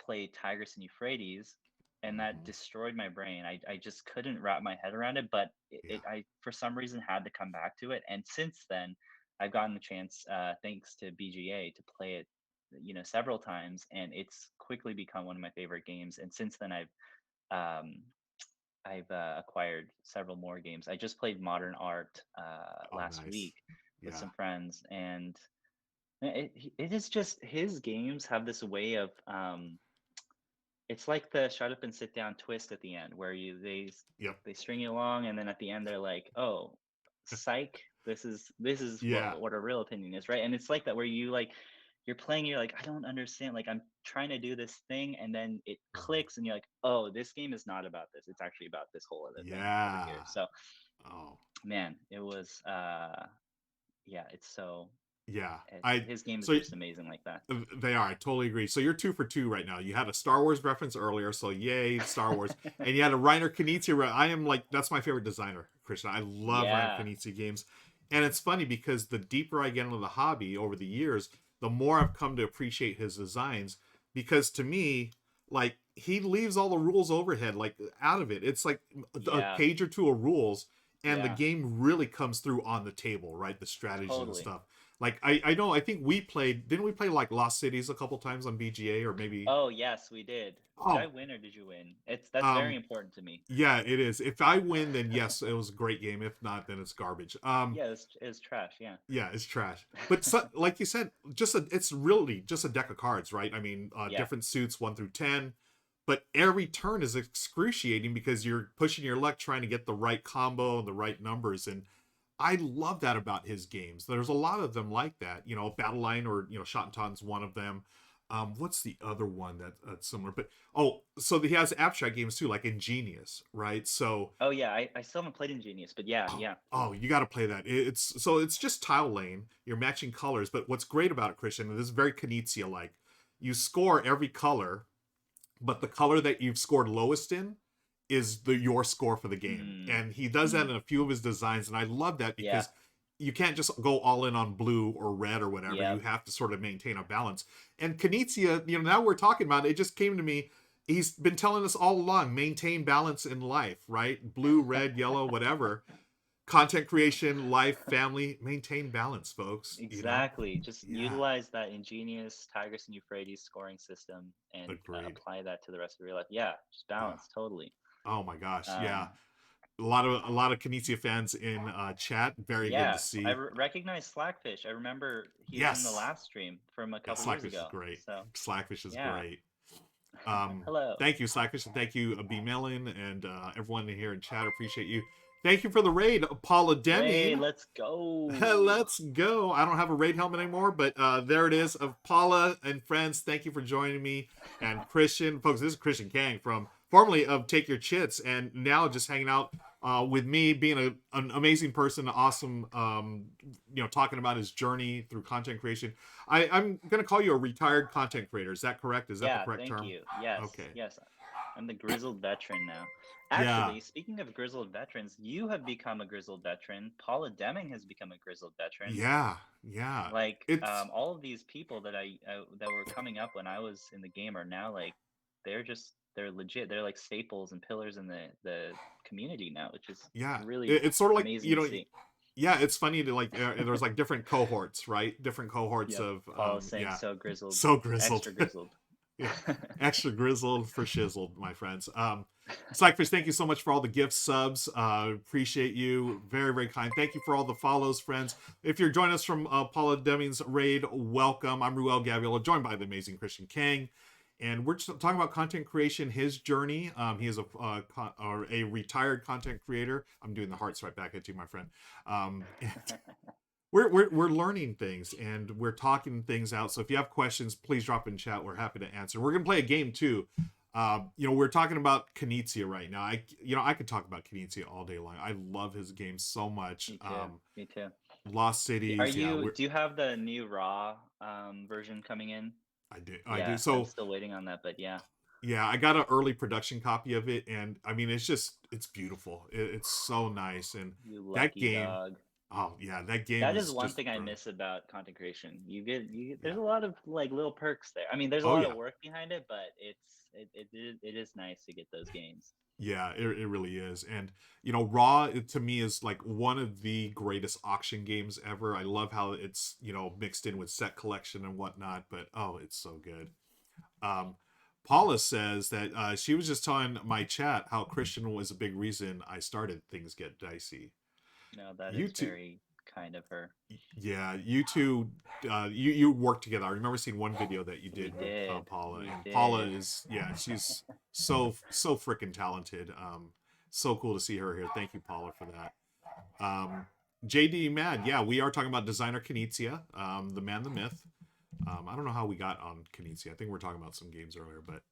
S2: played Tigris and Euphrates, and that
S1: Hmm.
S2: destroyed my brain. I just couldn't wrap my head around it, but
S1: Yeah.
S2: I for some reason had to come back to it. And since then, I've gotten the chance, thanks to BGA, to play it, several times, and it's quickly become one of my favorite games. And since then, um, I've acquired several more games. I just played Modern Art
S1: Oh,
S2: last
S1: nice.
S2: week with
S1: Yeah.
S2: some friends, and it is just his games have this way of it's like the shut up and sit down twist at the end where
S1: Yep.
S2: they string you along, and then at the end they're like, "Oh, psych, this is
S1: Yeah.
S2: what a real opinion is," right? And it's like that where you're playing, you're like, "I don't understand. Like I'm trying to do this thing," and then it
S1: Uh-huh.
S2: clicks, and you're like, "Oh, this game is not about this. It's actually about this whole other thing over here."
S1: Yeah.
S2: So,
S1: Oh,
S2: man, it was yeah, it's so
S1: yeah.
S2: his games are
S1: So
S2: just amazing like that.
S1: they are. I totally agree. So you're 2 for 2 right now. You had a Star Wars reference earlier, so yay, Star Wars. And you had a Reiner Knizia. I am like, that's my favorite designer, Christian. I love Reiner
S2: Yeah,
S1: Knizia games. And it's funny because the deeper I get into the hobby over the years, the more I've come to appreciate his designs. Because to me, like, he leaves all the rules overhead, like, out of it. It's like a
S2: yeah,
S1: page or two of rules, and the
S2: yeah,
S1: game really comes through on the table, right? The strategies and
S2: totally.
S1: stuff. Like I know I think we played, didn't we play like Lost Cities a couple times on BGA, or maybe
S2: Oh, yes, we did. Did I
S1: oh
S2: win or did you win? That's very
S1: um
S2: important to me.
S1: yeah, it is. If I win, then yes, it was a great game. If not, then it's garbage.
S2: Yeah, it's trash. Yeah.
S1: Yeah, it's trash. But so, like you said, it's really just a deck of cards, right? I mean,
S2: Yeah,
S1: different suits 1 through 10, but every turn is excruciating because you're pushing your luck trying to get the right combo and the right numbers. And I love that about his games. There's a lot of them like that. Battle Line, or Shot and Taun's one of them. What's the other one that's similar? But oh, so he has abstract games too, like Ingenious, right? So
S2: oh yeah, I still haven't played Ingenious, but yeah,
S1: oh,
S2: yeah,
S1: oh, you got to play that. It's just tile lane. You're matching colors, but what's great about it, Christian, and this is very Knizia like. You score every color, but the color that you've scored lowest in is your score for the game.
S2: mm,
S1: And he does that
S2: mm,
S1: in a few of his designs, and I love that
S2: yeah,
S1: because you can't just go all in on blue or red or whatever.
S2: yeah,
S1: You have to sort of maintain a balance. And Knizia, now we're talking about it, it just came to me. He's been telling us all along, maintain balance in life, right? Blue, red, yellow, whatever. Content creation, life, family, maintain balance, folks.
S2: exactly. Just
S1: Yeah,
S2: utilize that ingenious Tigris and Euphrates scoring system and
S1: agreed.
S2: apply that to the rest of your life. Yeah, just
S1: Uh,
S2: balance totally.
S1: oh my gosh, yeah.
S2: Um,
S1: A lot of Kinesia fans in chat. Very good to
S2: yeah, I
S1: see.
S2: recognize Slackfish. I remember he was in the
S1: Yes,
S2: last stream from a
S1: yeah.
S2: couple years
S1: Slackfish is
S2: ago.
S1: great.
S2: So
S1: Slackfish is
S2: yeah,
S1: great.
S2: hello.
S1: Thank you, Slackfish, and thank you, B Mellon, and everyone here in chat. Appreciate you. Thank you for the raid, Paula
S2: Ray,
S1: Deming.
S2: let's go.
S1: Let's go. I don't have a raid helmet anymore, but there it is of Paula and friends. Thank you for joining me. And Christian, folks, this is Christian Kang from formerly of Take Your Chits, and now just hanging out with me, being an amazing person, awesome, talking about his journey through content creation. I'm going to call you a retired content creator. Is that correct? Is that the
S2: Yeah,
S1: correct
S2: thank
S1: term?
S2: you. Yes,
S1: Okay.
S2: yes. I'm the grizzled veteran now.
S1: Yeah.
S2: Actually, speaking of grizzled veterans, you have become a grizzled veteran. Paula Deming has become a grizzled veteran.
S1: Yeah. Yeah.
S2: Like,
S1: It's
S2: all of these people that that were coming up when I was in the game are now like, they're legit. They're like staples and pillars in the community now, which is
S1: yeah.
S2: really
S1: It's sort of like,
S2: amazing to see.
S1: yeah, it's funny to like there's like different cohorts, right? Different cohorts
S2: Yep.
S1: of
S2: Paula saying
S1: yeah,
S2: so grizzled,
S1: so grizzled.
S2: extra grizzled.
S1: Yeah, extra grizzled for shizzled, my friends. Slackfish, thank you so much for all the gift subs. Appreciate you, very very kind. Thank you for all the follows, friends. If you're joining us from Paula Deming's raid, welcome. I'm Ruel Gaviola, joined by the amazing Christian Kang. and we're just talking about content creation, his journey. He is or a retired content creator. I'm doing the hearts right back at you, my friend. And we're learning things and we're talking things out. So if you have questions, please drop in chat. We're happy to answer. We're gonna play a game too. We're talking about Knizia right now. I could talk about Knizia all day long. I love his game so much.
S2: Me too. Me too.
S1: Lost
S2: Are
S1: Cities, yeah,
S2: you? Do you have the new Raw version coming in?
S1: I do.
S2: Yeah, I'm
S1: So
S2: still waiting on that, but yeah,
S1: yeah, I got an early production copy of it, and I mean, it's beautiful. It's so nice, and
S2: you
S1: that
S2: lucky
S1: game.
S2: dog.
S1: Oh yeah, that game
S2: That is
S1: is
S2: one
S1: just
S2: thing I
S1: brilliant.
S2: miss about content creation. There's
S1: Yeah.
S2: a lot of like little perks there. I mean, there's a
S1: Oh
S2: lot of
S1: yeah.
S2: work behind it, but it is nice to get those games.
S1: Yeah, it really is. And Raw to me is like one of the greatest auction games ever. I love how it's mixed in with set collection and whatnot. But oh, it's so good. Um, Paula says that she was just telling my chat how Christian was a big reason I started Things Get Dicey.
S2: No, that
S1: You
S2: is
S1: two,
S2: very kind of her.
S1: yeah, you two, you work together. I remember seeing one video that you
S2: We
S1: did with
S2: did.
S1: Paula,
S2: We
S1: and Paula
S2: did.
S1: is she's so freaking talented. So cool to see her here. Thank you, Paula, for that. JD Mad, yeah, we are talking about designer Knizia, the man, the myth. I don't know how we got on Knizia. I think we are talking about some games earlier, but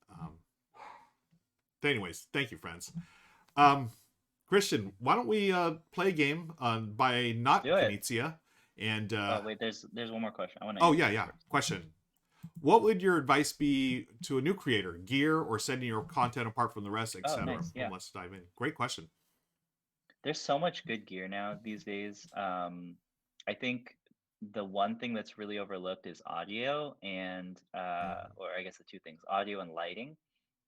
S1: anyways, thank you, friends. Um, Christian, why don't we play a game by not
S2: Do it.
S1: Knizia? And
S2: Oh wait, there's one more question. I want to
S1: oh
S2: answer
S1: yeah,
S2: this
S1: yeah.
S2: first.
S1: Question: what would your advice be to a new creator? Gear or setting your content apart from the rest,
S2: Oh,
S1: etc.
S2: nice. Yeah.
S1: Let's dive in. Great question.
S2: There's so much good gear now these days. I think the one thing that's really overlooked is audio and
S1: Mm-hmm.
S2: or I guess the two things, audio and lighting.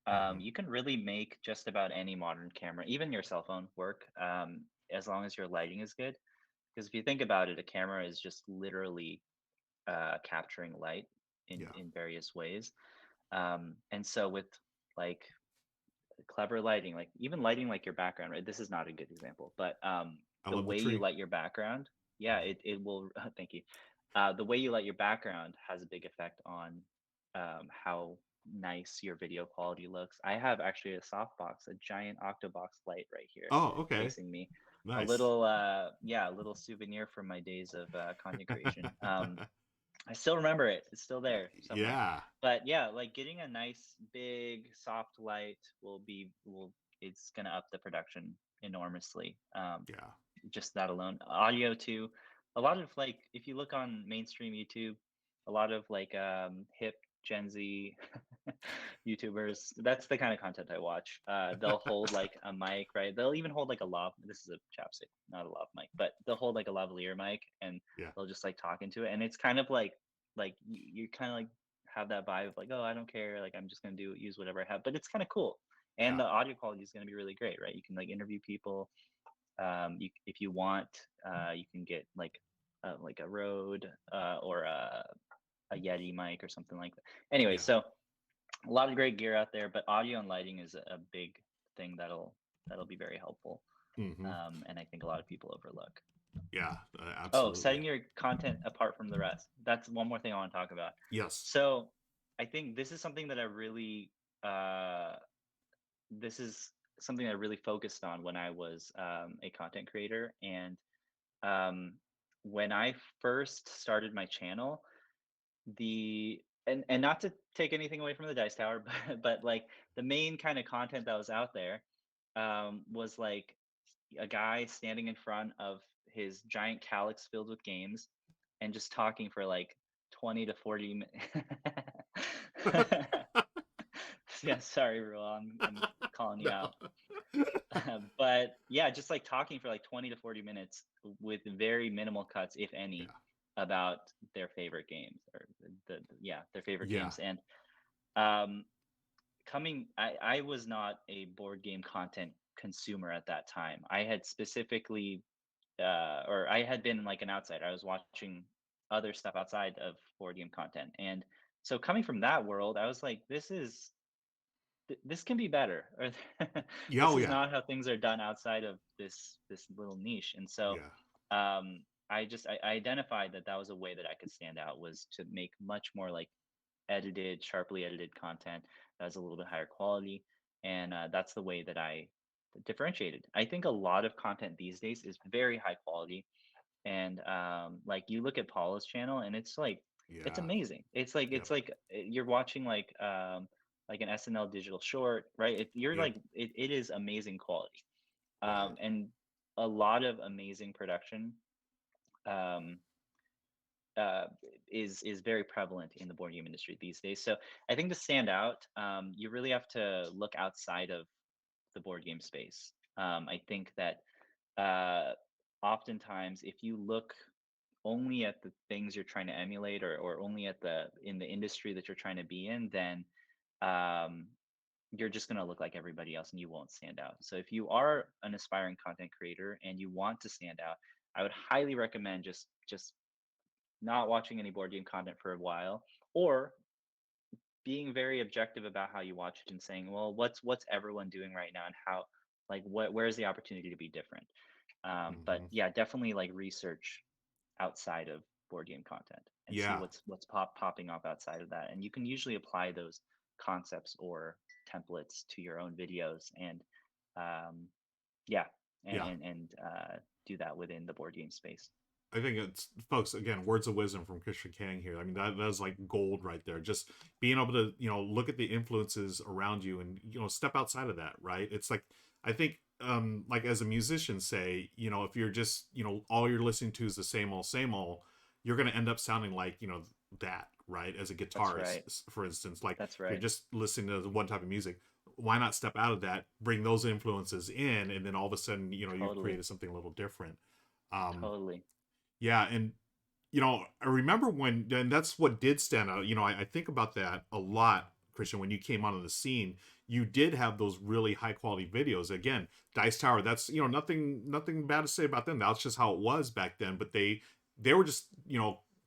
S1: Mm-hmm.
S2: You can really make just about any modern camera, even your cell phone, work as long as your lighting is good. Because if you think about it, a camera is just literally capturing light
S1: Yeah,
S2: in various ways. And so with like clever lighting, like even lighting like your background, right? This is not a good example, but
S1: I
S2: the
S1: love the
S2: way you
S1: tree.
S2: light your background, yeah, it will. Thank you. The way you light your background has a big effect on how nice your video quality looks. I have actually a softbox, a giant octobox light right here
S1: Oh, okay,
S2: facing me. A
S1: nice.
S2: little, yeah, a little souvenir from my days of content creation. I still remember it. It's still there somewhere.
S1: Yeah,
S2: But yeah, like getting a nice big soft light will it's gonna up the production enormously.
S1: yeah.
S2: Just that alone. Audio too. A lot of like if you look on mainstream YouTube, a lot of like hip Gen Z YouTubers, that's the kind of content I watch. They'll hold like a mic, right? They'll even hold like a this is a chapstick, not a lav mic, but they'll hold like a lavalier mic and
S1: Yeah,
S2: they'll just like talk into it. And it's kind of like you kind of like have that vibe of like, oh, I don't care, like I'm just gonna use whatever I have. But it's kind of cool. And
S1: yeah,
S2: the audio quality is gonna be really great, right? You can like interview people if you want, you can get like a Rode or a Yeti mic or something like that. Anyway,
S1: yeah.
S2: so a lot of great gear out there, but audio and lighting is a big thing that'll be very helpful,
S1: Mm-hmm.
S2: and I think a lot of people overlook.
S1: Yeah,
S2: Oh,
S1: absolutely.
S2: setting your content apart from the rest. That's one more thing I want to talk about.
S1: Yes.
S2: So I think this is something that uh, this is something I really focused on when I was a content creator. And um, when I first started my channel, and not to take anything away from the Dice Tower, but like the main kind of content that was out there was like a guy standing in front of his giant calyx filled with games and just talking for like 20 to 40 minutes. Yeah, sorry, Ruel, I'm calling you
S1: No.
S2: out. But yeah, just like talking for like 20 to 40 minutes with very minimal cuts, if
S1: Yeah,
S2: any, about their favorite games or yeah, their favorite
S1: yeah,
S2: games. And um I was not a board game content consumer at that time. I had specifically or I had been like an outsider. I was watching other stuff outside of board game content. And so coming from that world, I was like, this can be better, or
S1: yeah.
S2: this
S1: Oh
S2: is
S1: yeah,
S2: not how things are done outside of this little niche. And so
S1: yeah,
S2: I identified that that was a way that I could stand out, was to make much more like edited, sharply edited content that's a little bit higher quality, and that's the way that I differentiated. I think a lot of content these days is very high quality, and like you look at Paula's channel, and it's like it's
S1: Yeah.
S2: amazing. It's like
S1: Yep.
S2: you're watching like an SNL digital short, right? You're
S1: Yep.
S2: like it is amazing quality,
S1: Right.
S2: and a lot of amazing production um, uh, is very prevalent in the board game industry these days. So I think to stand out, you really have to look outside of the board game space. I think that uh, oftentimes, if you look only at the things you're trying to emulate, or only at the in the industry that you're trying to be in, then um, you're just going to look like everybody else and you won't stand out. So if you are an aspiring content creator and you want to stand out, I would highly recommend just not watching any board game content for a while, or being very objective about how you watch it and saying, well, what's everyone doing right now, and how, like, where's the opportunity to be different. But
S1: Hmm.
S2: yeah, definitely like research outside of board game content and see
S1: Yeah.
S2: what's popping up outside of that, and you can usually apply those concepts or templates to your own videos, and um, yeah,
S1: Yeah.
S2: do that within the board game space.
S1: I think it's, folks, again, words of wisdom from Christian Kang here. I mean, that is like gold right there. Just being able to, look at the influences around you and, step outside of that, right? It's like, I think, like as a musician, say, if you're just, all you're listening to is the same old, you're going to end up sounding like, that, right? As a
S2: That's right.
S1: guitarist, for instance, like
S2: That's
S1: if you're
S2: right.
S1: just listening to one type of music, why not step out of that, bring those influences in, and then all of a sudden, you've
S2: Totally.
S1: created something a little different. Um,
S2: Totally.
S1: yeah, and I remember when, and that's what did stand out. I think about that a lot, Christian. When you came onto the scene, you did have those really high quality videos. Again, Dice Tower. That's nothing bad to say about them. That's just how it was back then. But they were just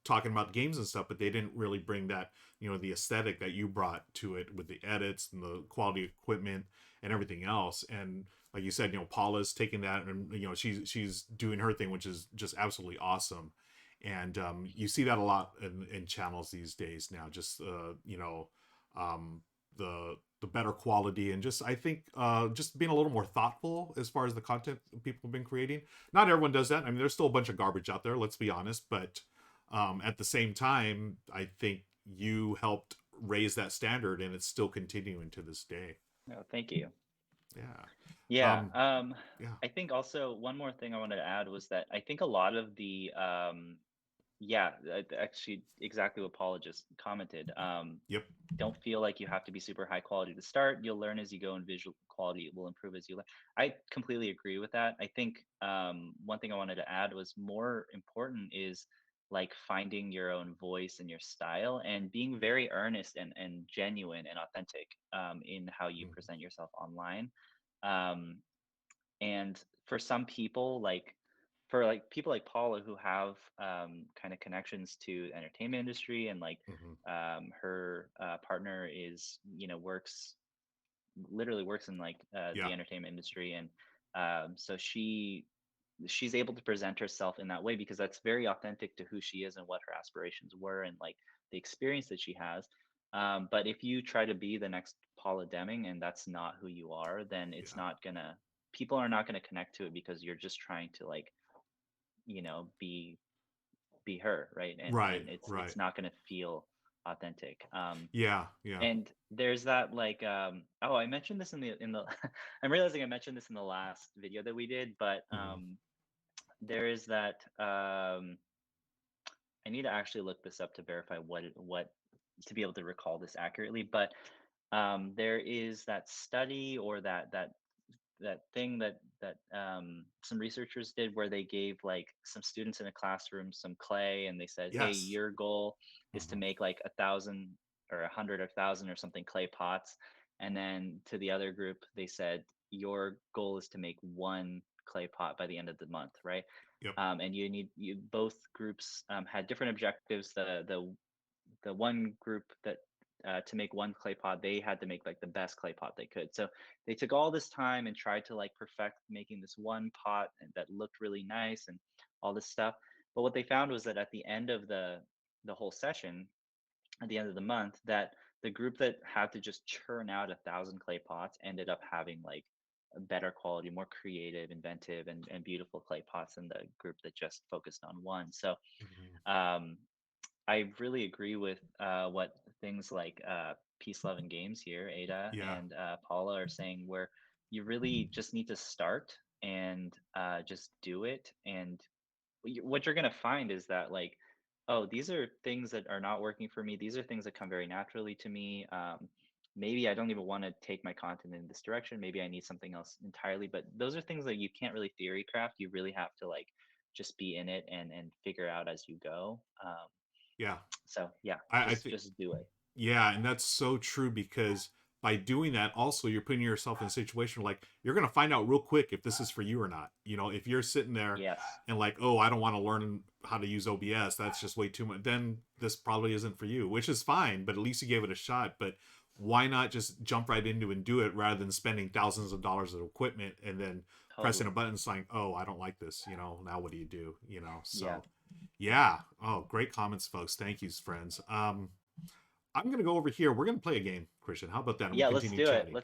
S1: talking about games and stuff, but they didn't really bring that the aesthetic that you brought to it with the edits and the quality equipment and everything else. And like you said, Paula's taking that, and she's doing her thing, which is just absolutely awesome. And you see that a lot in channels these days now. Just um, the better quality, and just, I think, just being a little more thoughtful as far as the content people have been creating. Not everyone does that. I mean, there's still a bunch of garbage out there. Let's be honest. But at the same time, I think you helped raise that standard, and it's still continuing to this day.
S2: Oh, thank you.
S1: Yeah.
S2: Yeah.
S1: Um, yeah.
S2: I think also one more thing I wanted to add was that I think a lot of the yeah, actually exactly what Paula just commented.
S1: Yep.
S2: Don't feel like you have to be super high quality to start. You'll learn as you go, and visual quality will improve as you learn. I completely agree with that. I think one thing I wanted to add was more important is like finding your own voice and your style, and being very earnest and genuine and authentic in how you
S1: Mhm.
S2: present yourself online. Um, and for some people, like for like people like Paula, who have kind of connections to the entertainment industry, and like
S1: Mhm.
S2: her partner is, works, literally works in like
S1: Yeah.
S2: the entertainment industry, and so she's able to present herself in that way because that's very authentic to who she is and what her aspirations were, and like the experience that she has. But if you try to be the next Paula Deming and that's not who you are, then it's
S1: Yeah.
S2: not gonna, people are not gonna connect to it because you're just trying to like, be her, right? And
S1: Right.
S2: it's
S1: Right.
S2: not gonna feel authentic.
S1: Yeah. Yeah.
S2: And there's that like oh, I mentioned this in the I'm realizing I mentioned this in the last video that we did, but
S1: Mhm.
S2: there is that I need to actually look this up to verify what to be able to recall this accurately, but there is that study, or that thing that some researchers did, where they gave like some students in a classroom some clay, and they said, hey,
S1: Yes.
S2: your goal is to
S1: Mhm.
S2: make like 1,000 or 100 or 1,000 or something clay pots, and then to the other group they said, your goal is to make one clay pot by the end of the month, right?
S1: Yep.
S2: And you both groups had different objectives. The one group that to make one clay pot, they had to make like the best clay pot they could. So they took all this time and tried to like perfect making this one pot that looked really nice and all this stuff. But what they found was that at the end of the whole session, at the end of the month, that the group that had to just churn out 1,000 clay pots ended up having like a better quality, more creative, inventive, and beautiful clay pots than the group that just focused on one. So
S1: Mhm.
S2: um, I really agree with what things like Peace, Love, and Games here, Ada
S1: Yeah.
S2: and Paula are saying, where you really just need to start and just do it. And what you're going to find is that, like, oh, these are things that are not working for me. These are things that come very naturally to me. Maybe I don't even want to take my content in this direction. Maybe I need something else entirely. But those are things that you can't really theory craft. You really have to like just be in it and figure out as you go.
S1: Yeah.
S2: So yeah,
S1: I think
S2: just do it.
S1: Yeah, and that's so true because by doing that, also you're putting yourself in a situation where, like, you're gonna find out real quick if this is for you or not. You know, if you're sitting there
S2: Yes,
S1: and like, oh, I don't want to learn how to use OBS, that's just way too much. Then this probably isn't for you, which is fine. But at least you gave it a shot. But why not just jump right into it and do it rather than spending thousands of dollars of equipment and then pressing a
S2: totally.
S1: button saying, oh, I don't like this. You know, now what do you do? You know,
S2: Yeah.
S1: so yeah. Oh, great comments, folks. Thank you, friends. I'm gonna go over here. We're gonna play a game, Christian. How about that? And we
S2: Yeah, let's
S1: continue
S2: do it.
S1: chatting.
S2: Let's